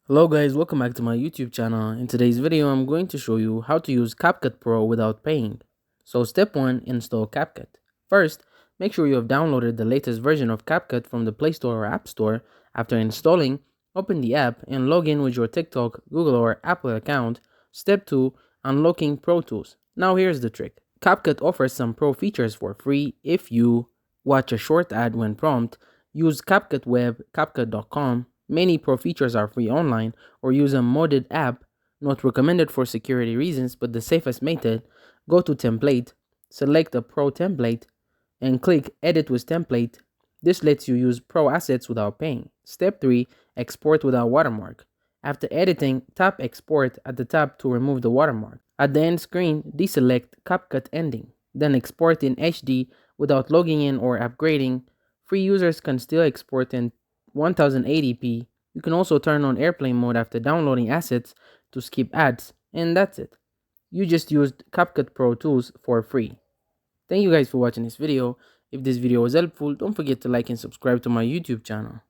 Hello guys, welcome back to my YouTube channel. In today's video, I'm going to show you how to use CapCut Pro without paying. So step 1, install CapCut. First, make sure you have downloaded the latest version of CapCut from the Play Store or App Store. After installing, open the app and log in with your TikTok, Google or Apple account. Step 2, unlocking Pro Tools. Now here's the trick. CapCut offers some pro features for free if you watch a short ad when prompt, use CapCut Web, CapCut.com. Many pro features are free online, or use a modded app, not recommended for security reasons, but the safest method. Go to Template, select a pro template, and click Edit with Template. This lets you use pro assets without paying. Step 3, export without watermark. After editing, tap Export at the top to remove the watermark. At the end screen, deselect CapCut Ending, then export in HD without logging in or upgrading. Free users can still export in 1080p. You can also turn on airplane mode after downloading assets to skip ads, and that's it. You just used CapCut Pro tools for free. Thank you guys for watching this video. If this video was helpful, don't forget to like and subscribe to my YouTube channel.